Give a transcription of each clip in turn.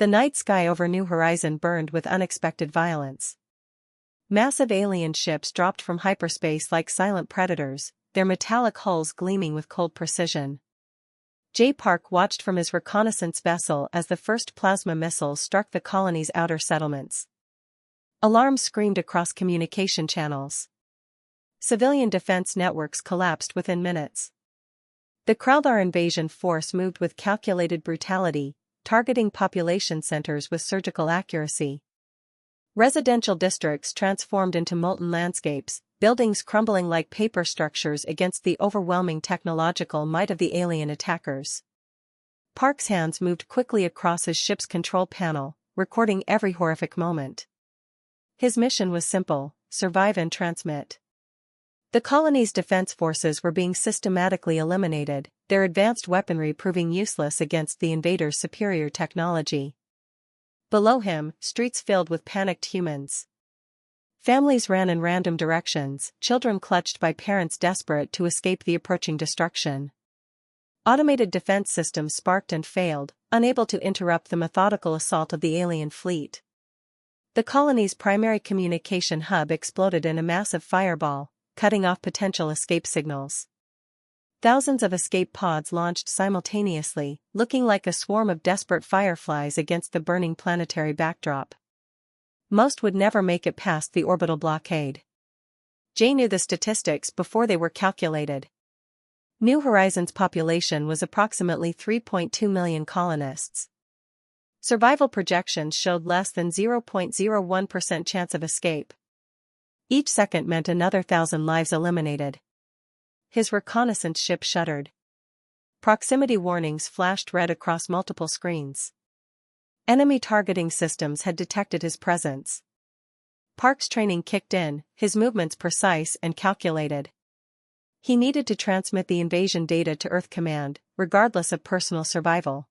The night sky over New Horizon burned with unexpected violence. Massive alien ships dropped from hyperspace like silent predators, their metallic hulls gleaming with cold precision. Jay Park watched from his reconnaissance vessel as the first plasma missiles struck the colony's outer settlements. Alarms screamed across communication channels. Civilian defense networks collapsed within minutes. The Kraldar invasion force moved with calculated brutality, targeting population centers with surgical accuracy. Residential districts transformed into molten landscapes, buildings crumbling like paper structures against the overwhelming technological might of the alien attackers. Park's hands moved quickly across his ship's control panel, recording every horrific moment. His mission was simple: survive and transmit. The colony's defense forces were being systematically eliminated, their advanced weaponry proving useless against the invaders' superior technology. Below him, streets filled with panicked humans. Families ran in random directions, children clutched by parents desperate to escape the approaching destruction. Automated defense systems sparked and failed, unable to interrupt the methodical assault of the alien fleet. The colony's primary communication hub exploded in a massive fireball, cutting off potential escape signals. Thousands of escape pods launched simultaneously, looking like a swarm of desperate fireflies against the burning planetary backdrop. Most would never make it past the orbital blockade. Jay knew the statistics before they were calculated. New Horizons' population was approximately 3.2 million colonists. Survival projections showed less than 0.01% chance of escape. Each second meant another 1,000 lives eliminated. His reconnaissance ship shuddered. Proximity warnings flashed red across multiple screens. Enemy targeting systems had detected his presence. Park's training kicked in, his movements precise and calculated. He needed to transmit the invasion data to Earth Command, regardless of personal survival.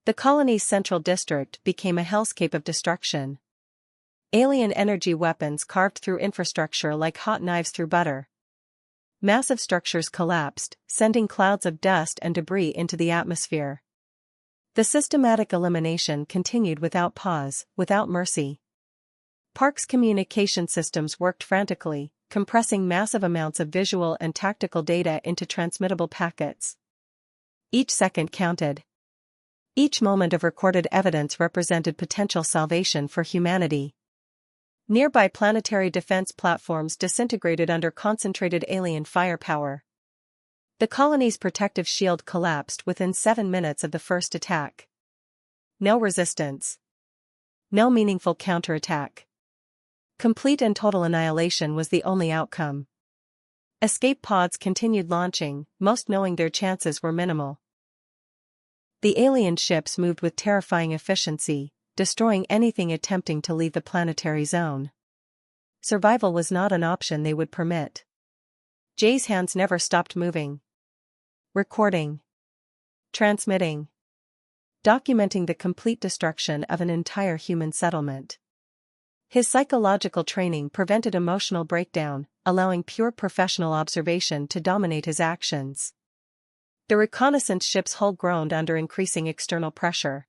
The colony's central district became a hellscape of destruction. Alien energy weapons carved through infrastructure like hot knives through butter. Massive structures collapsed, sending clouds of dust and debris into the atmosphere. The systematic elimination continued without pause, without mercy. Park's communication systems worked frantically, compressing massive amounts of visual and tactical data into transmittable packets. Each second counted. Each moment of recorded evidence represented potential salvation for humanity. Nearby planetary defense platforms disintegrated under concentrated alien firepower. The colony's protective shield collapsed within 7 minutes of the first attack. No resistance. No meaningful counterattack. Complete and total annihilation was the only outcome. Escape pods continued launching, most knowing their chances were minimal. The alien ships moved with terrifying efficiency, destroying anything attempting to leave the planetary zone. Survival was not an option they would permit. Jay's hands never stopped moving. Recording. Transmitting. Documenting the complete destruction of an entire human settlement. His psychological training prevented emotional breakdown, allowing pure professional observation to dominate his actions. The reconnaissance ship's hull groaned under increasing external pressure.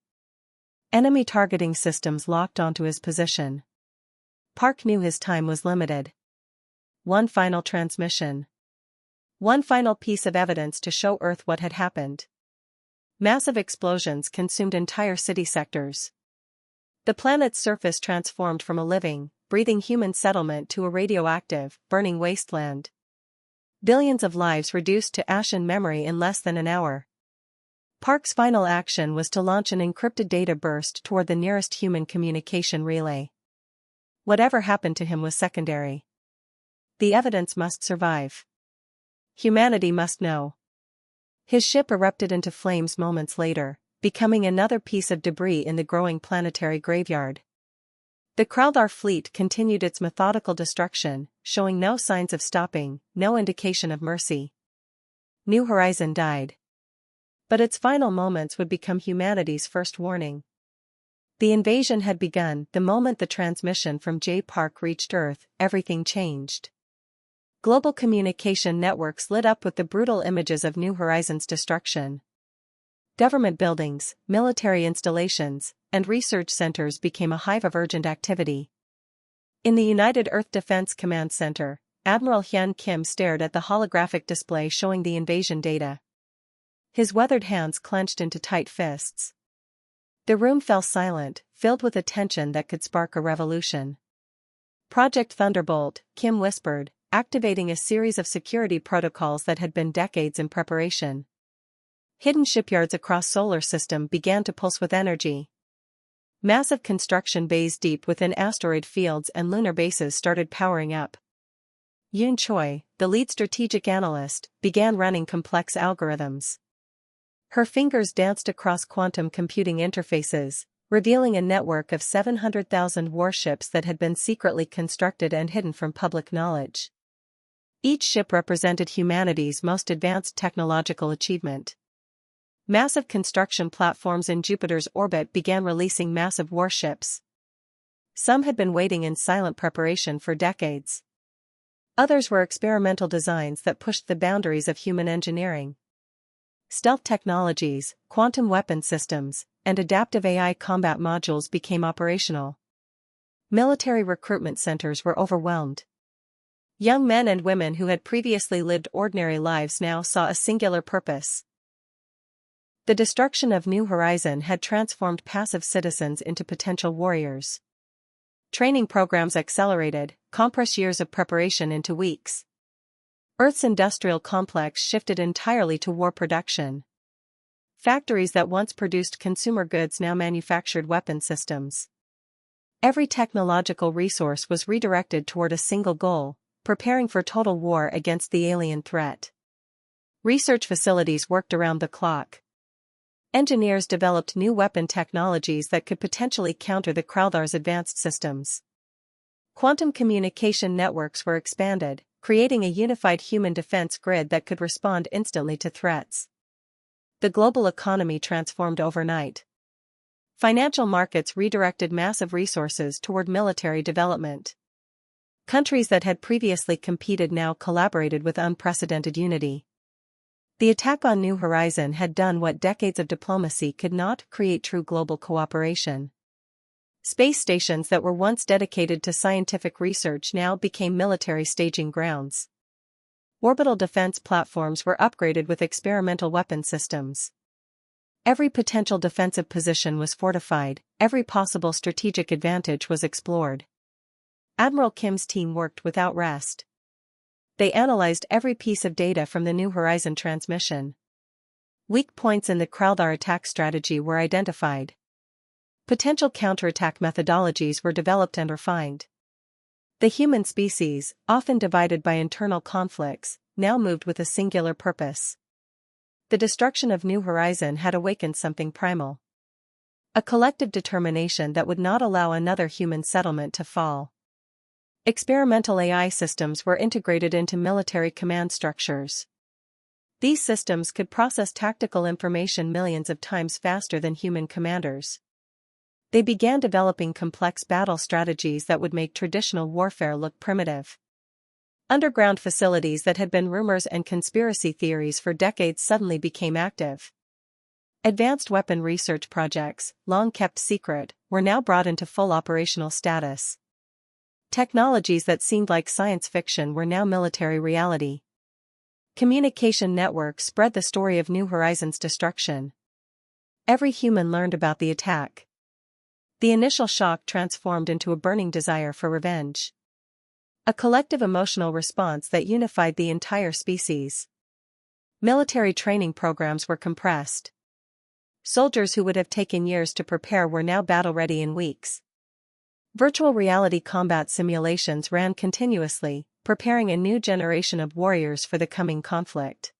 Enemy targeting systems locked onto his position. Park knew his time was limited. One final transmission. One final piece of evidence to show Earth what had happened. Massive explosions consumed entire city sectors. The planet's surface transformed from a living, breathing human settlement to a radioactive, burning wasteland. Billions of lives reduced to ashen memory in less than an hour. Park's final action was to launch an encrypted data burst toward the nearest human communication relay. Whatever happened to him was secondary. The evidence must survive. Humanity must know. His ship erupted into flames moments later, becoming another piece of debris in the growing planetary graveyard. The Kraldar fleet continued its methodical destruction, showing no signs of stopping, no indication of mercy. New Horizon died. But its final moments would become humanity's first warning. The invasion had begun. The moment the transmission from Jay Park reached Earth, everything changed. Global communication networks lit up with the brutal images of New Horizons' destruction. Government buildings, military installations, and research centers became a hive of urgent activity. In the United Earth Defense Command Center, Admiral Hyun Kim stared at the holographic display showing the invasion data. His weathered hands clenched into tight fists. The room fell silent, filled with a tension that could spark a revolution. Project Thunderbolt, Kim whispered, activating a series of security protocols that had been decades in preparation. Hidden shipyards across solar system began to pulse with energy. Massive construction bays deep within asteroid fields and lunar bases started powering up. Yoon Choi, the lead strategic analyst, began running complex algorithms. Her fingers danced across quantum computing interfaces, revealing a network of 700,000 warships that had been secretly constructed and hidden from public knowledge. Each ship represented humanity's most advanced technological achievement. Massive construction platforms in Jupiter's orbit began releasing massive warships. Some had been waiting in silent preparation for decades. Others were experimental designs that pushed the boundaries of human engineering. Stealth technologies, quantum weapon systems, and adaptive AI combat modules became operational. Military recruitment centers were overwhelmed. Young men and women who had previously lived ordinary lives now saw a singular purpose. The destruction of New Horizon had transformed passive citizens into potential warriors. Training programs accelerated, compress years of preparation into weeks. Earth's industrial complex shifted entirely to war production. Factories that once produced consumer goods now manufactured weapon systems. Every technological resource was redirected toward a single goal, preparing for total war against the alien threat. Research facilities worked around the clock. Engineers developed new weapon technologies that could potentially counter the Kraldar's advanced systems. Quantum communication networks were expanded, creating a unified human defense grid that could respond instantly to threats. The global economy transformed overnight. Financial markets redirected massive resources toward military development. Countries that had previously competed now collaborated with unprecedented unity. The attack on New Horizon had done what decades of diplomacy could not: create true global cooperation. Space stations that were once dedicated to scientific research now became military staging grounds. Orbital defense platforms were upgraded with experimental weapon systems. Every potential defensive position was fortified, every possible strategic advantage was explored. Admiral Kim's team worked without rest. They analyzed every piece of data from the New Horizon transmission. Weak points in the Kraldar attack strategy were identified. Potential counterattack methodologies were developed and refined. The human species, often divided by internal conflicts, now moved with a singular purpose. The destruction of New Horizon had awakened something primal. A collective determination that would not allow another human settlement to fall. Experimental AI systems were integrated into military command structures. These systems could process tactical information millions of times faster than human commanders. They began developing complex battle strategies that would make traditional warfare look primitive. Underground facilities that had been rumors and conspiracy theories for decades suddenly became active. Advanced weapon research projects, long kept secret, were now brought into full operational status. Technologies that seemed like science fiction were now military reality. Communication networks spread the story of New Horizons' destruction. Every human learned about the attack. The initial shock transformed into a burning desire for revenge. A collective emotional response that unified the entire species. Military training programs were compressed. Soldiers who would have taken years to prepare were now battle-ready in weeks. Virtual reality combat simulations ran continuously, preparing a new generation of warriors for the coming conflict.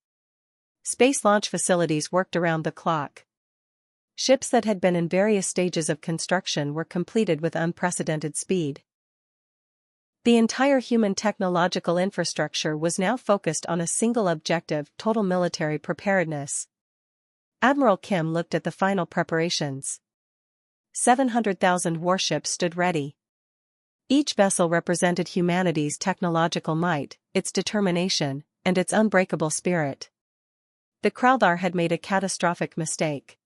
Space launch facilities worked around the clock. Ships that had been in various stages of construction were completed with unprecedented speed. The entire human technological infrastructure was now focused on a single objective: total military preparedness. Admiral Kim looked at the final preparations. 700,000 warships stood ready. Each vessel represented humanity's technological might, its determination, and its unbreakable spirit. The Kraldar had made a catastrophic mistake.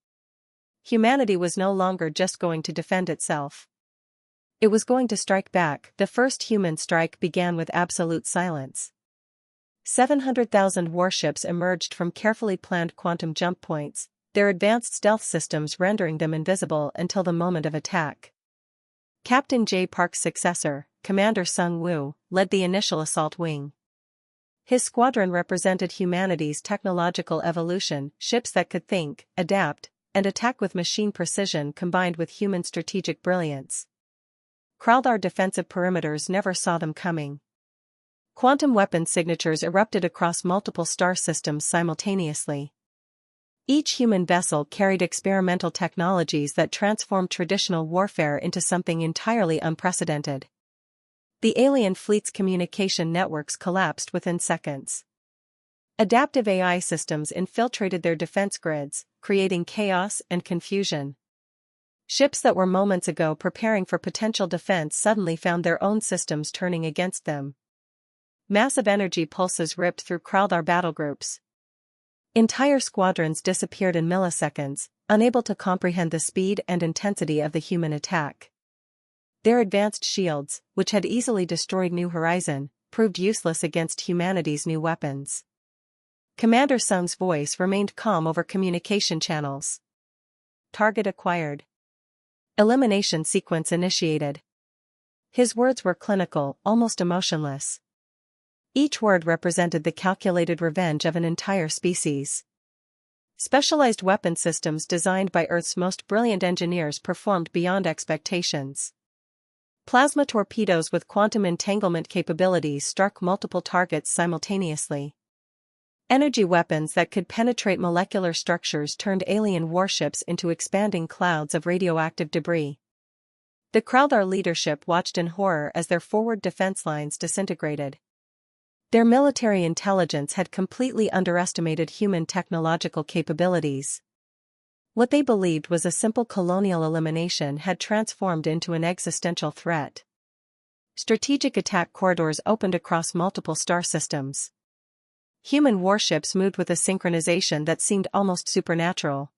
Humanity was no longer just going to defend itself. It was going to strike back. The first human strike began with absolute silence. 700,000 warships emerged from carefully planned quantum jump points, their advanced stealth systems rendering them invisible until the moment of attack. Captain J. Park's successor, Commander Sung Woo, led the initial assault wing. His squadron represented humanity's technological evolution, ships that could think, adapt, and attack with machine precision combined with human strategic brilliance. Kraldar defensive perimeters never saw them coming. Quantum weapon signatures erupted across multiple star systems simultaneously. Each human vessel carried experimental technologies that transformed traditional warfare into something entirely unprecedented. The alien fleet's communication networks collapsed within seconds. Adaptive AI systems infiltrated their defense grids, creating chaos and confusion. Ships that were moments ago preparing for potential defense suddenly found their own systems turning against them. Massive energy pulses ripped through Kraldar battlegroups. Entire squadrons disappeared in milliseconds, unable to comprehend the speed and intensity of the human attack. Their advanced shields, which had easily destroyed New Horizon, proved useless against humanity's new weapons. Commander Sung's voice remained calm over communication channels. Target acquired. Elimination sequence initiated. His words were clinical, almost emotionless. Each word represented the calculated revenge of an entire species. Specialized weapon systems designed by Earth's most brilliant engineers performed beyond expectations. Plasma torpedoes with quantum entanglement capabilities struck multiple targets simultaneously. Energy weapons that could penetrate molecular structures turned alien warships into expanding clouds of radioactive debris. The Kraldar leadership watched in horror as their forward defense lines disintegrated. Their military intelligence had completely underestimated human technological capabilities. What they believed was a simple colonial elimination had transformed into an existential threat. Strategic attack corridors opened across multiple star systems. Human warships moved with a synchronization that seemed almost supernatural.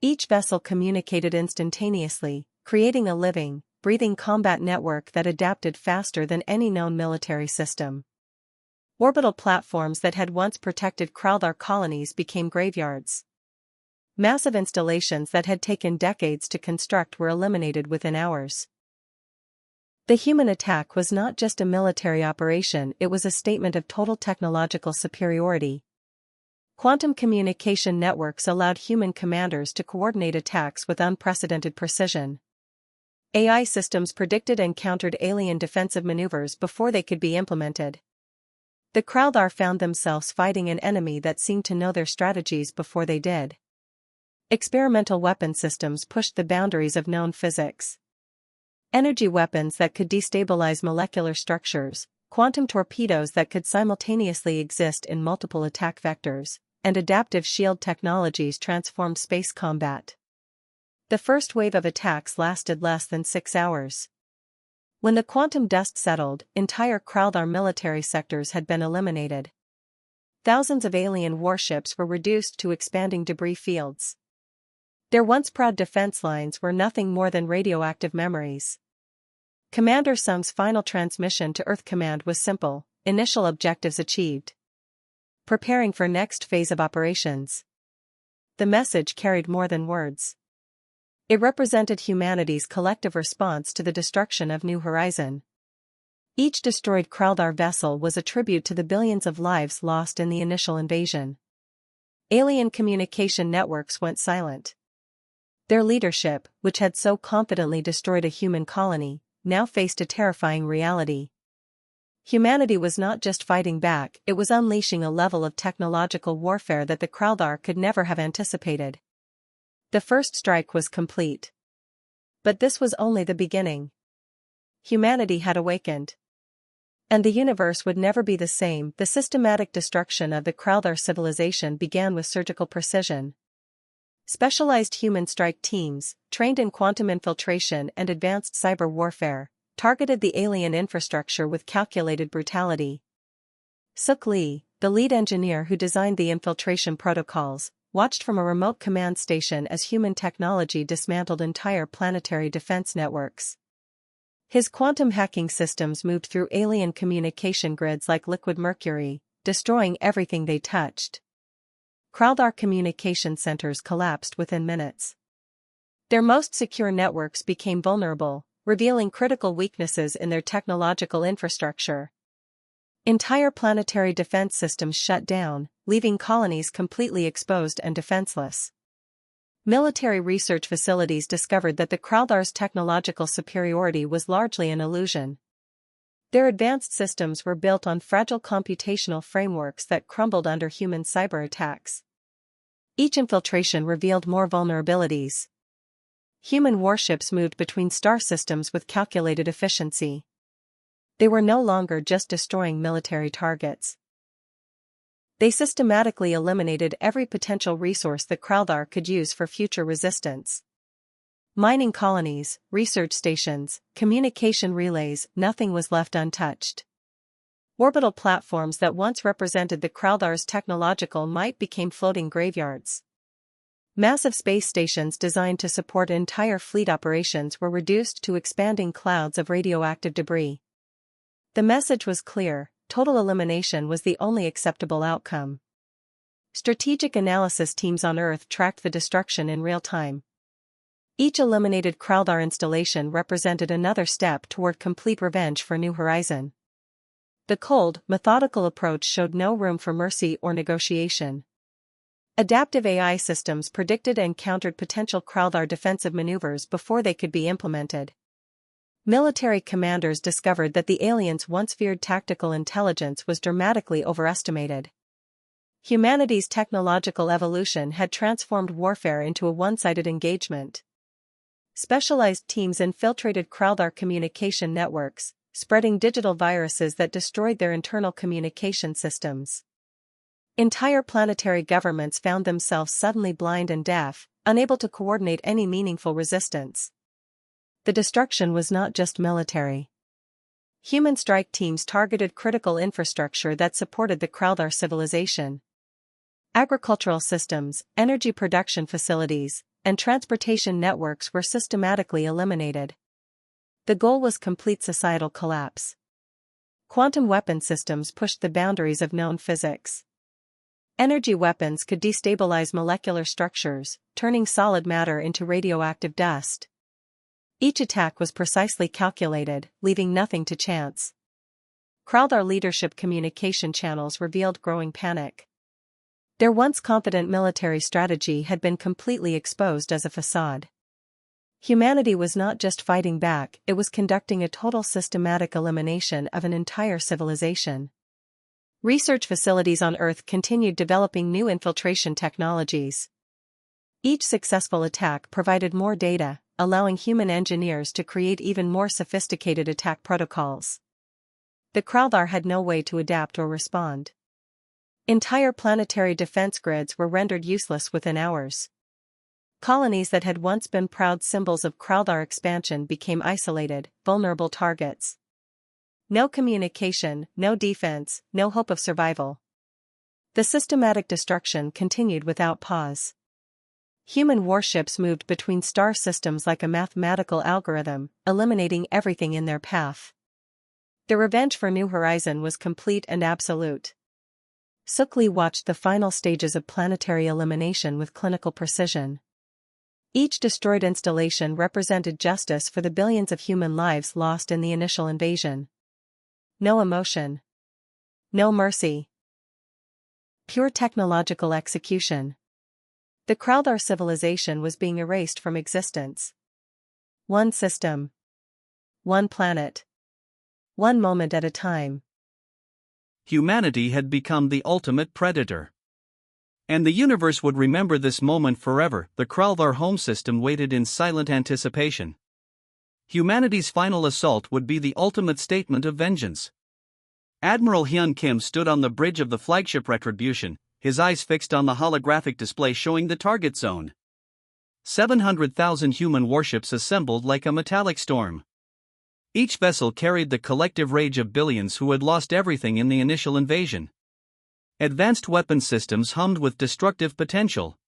Each vessel communicated instantaneously, creating a living, breathing combat network that adapted faster than any known military system. Orbital platforms that had once protected Kraldar colonies became graveyards. Massive installations that had taken decades to construct were eliminated within hours. The human attack was not just a military operation, it was a statement of total technological superiority. Quantum communication networks allowed human commanders to coordinate attacks with unprecedented precision. AI systems predicted and countered alien defensive maneuvers before they could be implemented. The Kraldar found themselves fighting an enemy that seemed to know their strategies before they did. Experimental weapon systems pushed the boundaries of known physics. Energy weapons that could destabilize molecular structures, quantum torpedoes that could simultaneously exist in multiple attack vectors, and adaptive shield technologies transformed space combat. The first wave of attacks lasted less than 6 hours. When the quantum dust settled, entire Kraldar military sectors had been eliminated. Thousands of alien warships were reduced to expanding debris fields. Their once proud defense lines were nothing more than radioactive memories. Commander Sung's final transmission to Earth Command was simple: initial objectives achieved. Preparing for next phase of operations. The message carried more than words. It represented humanity's collective response to the destruction of New Horizon. Each destroyed Kraldar vessel was a tribute to the billions of lives lost in the initial invasion. Alien communication networks went silent. Their leadership, which had so confidently destroyed a human colony, now faced a terrifying reality. Humanity was not just fighting back, it was unleashing a level of technological warfare that the Kraldar could never have anticipated. The first strike was complete. But this was only the beginning. Humanity had awakened. And the universe would never be the same. The systematic destruction of the Kraldar civilization began with surgical precision. Specialized human strike teams, trained in quantum infiltration and advanced cyber warfare, targeted the alien infrastructure with calculated brutality. Suk Lee, the lead engineer who designed the infiltration protocols, watched from a remote command station as human technology dismantled entire planetary defense networks. His quantum hacking systems moved through alien communication grids like liquid mercury, destroying everything they touched. Kraldar communication centers collapsed within minutes. Their most secure networks became vulnerable, revealing critical weaknesses in their technological infrastructure. Entire planetary defense systems shut down, leaving colonies completely exposed and defenseless. Military research facilities discovered that the Kraldar's technological superiority was largely an illusion. Their advanced systems were built on fragile computational frameworks that crumbled under human cyber attacks. Each infiltration revealed more vulnerabilities. Human warships moved between star systems with calculated efficiency. They were no longer just destroying military targets. They systematically eliminated every potential resource that Kraldar could use for future resistance. Mining colonies, research stations, communication relays, nothing was left untouched. Orbital platforms that once represented the Kraldar's technological might became floating graveyards. Massive space stations designed to support entire fleet operations were reduced to expanding clouds of radioactive debris. The message was clear: total elimination was the only acceptable outcome. Strategic analysis teams on Earth tracked the destruction in real time. Each eliminated Kraldar installation represented another step toward complete revenge for New Horizon. The cold, methodical approach showed no room for mercy or negotiation. Adaptive AI systems predicted and countered potential Kraldar defensive maneuvers before they could be implemented. Military commanders discovered that the aliens' once feared tactical intelligence was dramatically overestimated. Humanity's technological evolution had transformed warfare into a one-sided engagement. Specialized teams infiltrated Kraldar communication networks, spreading digital viruses that destroyed their internal communication systems. Entire planetary governments found themselves suddenly blind and deaf, unable to coordinate any meaningful resistance. The destruction was not just military. Human strike teams targeted critical infrastructure that supported the Kraldar civilization. Agricultural systems, energy production facilities, and transportation networks were systematically eliminated. The goal was complete societal collapse. Quantum weapon systems pushed the boundaries of known physics. Energy weapons could destabilize molecular structures, turning solid matter into radioactive dust. Each attack was precisely calculated, leaving nothing to chance. Kraldar leadership communication channels revealed growing panic. Their once confident military strategy had been completely exposed as a facade. Humanity was not just fighting back, it was conducting a total systematic elimination of an entire civilization. Research facilities on Earth continued developing new infiltration technologies. Each successful attack provided more data, allowing human engineers to create even more sophisticated attack protocols. The Kraldar had no way to adapt or respond. Entire planetary defense grids were rendered useless within hours. Colonies that had once been proud symbols of Kraldar expansion became isolated, vulnerable targets. No communication, no defense, no hope of survival. The systematic destruction continued without pause. Human warships moved between star systems like a mathematical algorithm, eliminating everything in their path. The revenge for New Horizon was complete and absolute. Sukli watched the final stages of planetary elimination with clinical precision. Each destroyed installation represented justice for the billions of human lives lost in the initial invasion. No emotion. No mercy. Pure technological execution. The Kraldar civilization was being erased from existence. One system. One planet. One moment at a time. Humanity had become the ultimate predator. And the universe would remember this moment forever. The Kraldar home system waited in silent anticipation. Humanity's final assault would be the ultimate statement of vengeance. Admiral Hyun Kim stood on the bridge of the flagship Retribution, his eyes fixed on the holographic display showing the target zone. 700,000 human warships assembled like a metallic storm. Each vessel carried the collective rage of billions who had lost everything in the initial invasion. Advanced weapon systems hummed with destructive potential.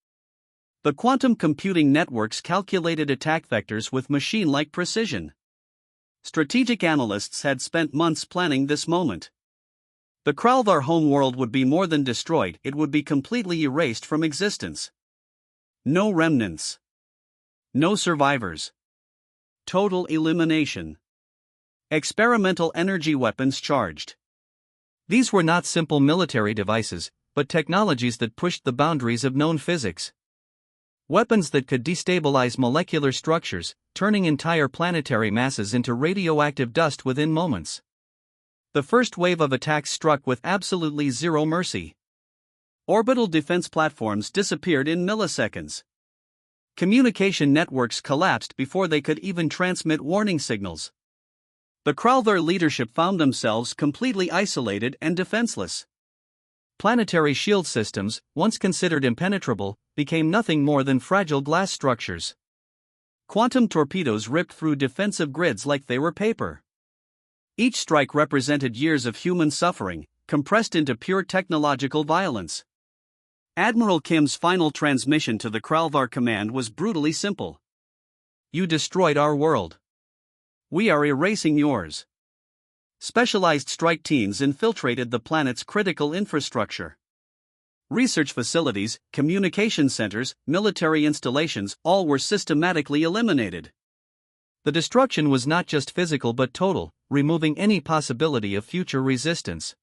The quantum computing networks calculated attack vectors with machine-like precision. Strategic analysts had spent months planning this moment. The Kralvar homeworld would be more than destroyed, it would be completely erased from existence. No remnants. No survivors. Total elimination. Experimental energy weapons charged. These were not simple military devices, but technologies that pushed the boundaries of known physics. Weapons that could destabilize molecular structures, turning entire planetary masses into radioactive dust within moments. The first wave of attacks struck with absolutely zero mercy. Orbital defense platforms disappeared in milliseconds. Communication networks collapsed before they could even transmit warning signals. The Kralvar leadership found themselves completely isolated and defenseless. Planetary shield systems, once considered impenetrable, became nothing more than fragile glass structures. Quantum torpedoes ripped through defensive grids like they were paper. Each strike represented years of human suffering, compressed into pure technological violence. Admiral Kim's final transmission to the Kralvar command was brutally simple. "You destroyed our world. We are erasing yours." Specialized strike teams infiltrated the planet's critical infrastructure. Research facilities, communication centers, military installations, all were systematically eliminated. The destruction was not just physical but total, removing any possibility of future resistance.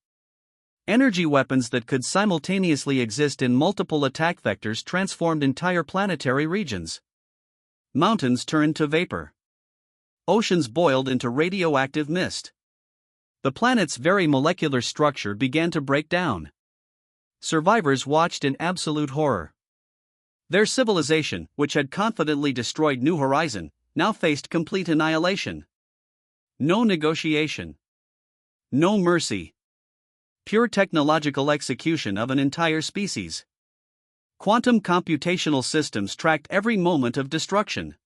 Energy weapons that could simultaneously exist in multiple attack vectors transformed entire planetary regions. Mountains turned to vapor. Oceans boiled into radioactive mist. The planet's very molecular structure began to break down. Survivors watched in absolute horror. Their civilization, which had confidently destroyed New Horizon, now faced complete annihilation. No negotiation. No mercy. Pure technological execution of an entire species. Quantum computational systems tracked every moment of destruction.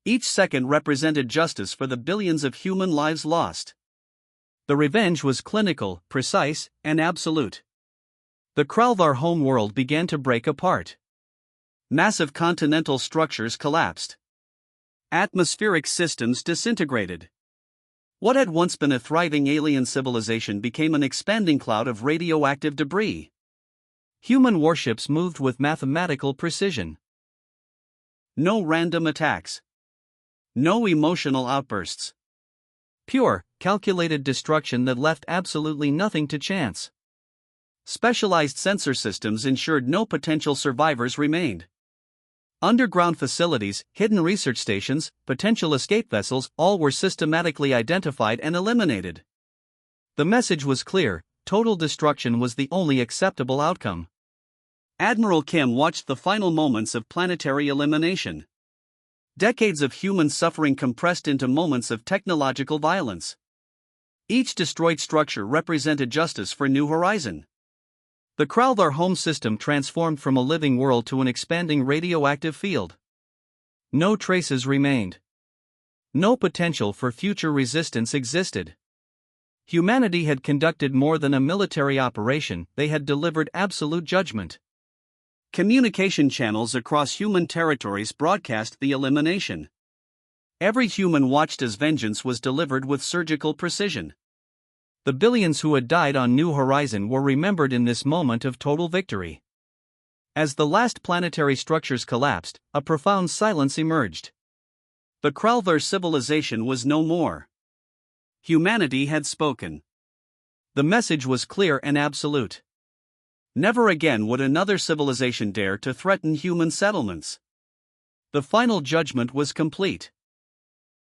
Each second represented justice for the billions of human lives lost. The revenge was clinical, precise, and absolute. The Kralvar homeworld began to break apart. Massive continental structures collapsed. Atmospheric systems disintegrated. What had once been a thriving alien civilization became an expanding cloud of radioactive debris. Human warships moved with mathematical precision. No random attacks. No emotional outbursts. Pure, calculated destruction that left absolutely nothing to chance. Specialized sensor systems ensured no potential survivors remained. Underground facilities, hidden research stations, potential escape vessels, all were systematically identified and eliminated. The message was clear: total destruction was the only acceptable outcome. Admiral Kim watched the final moments of planetary elimination. Decades of human suffering compressed into moments of technological violence. Each destroyed structure represented justice for New Horizon. The Kralvar home system transformed from a living world to an expanding radioactive field. No traces remained. No potential for future resistance existed. Humanity had conducted more than a military operation, they had delivered absolute judgment. Communication channels across human territories broadcast the elimination. Every human watched as vengeance was delivered with surgical precision. The billions who had died on New Horizon were remembered in this moment of total victory. As the last planetary structures collapsed, a profound silence emerged. The Kralvar civilization was no more. Humanity had spoken. The message was clear and absolute. Never again would another civilization dare to threaten human settlements. The final judgment was complete.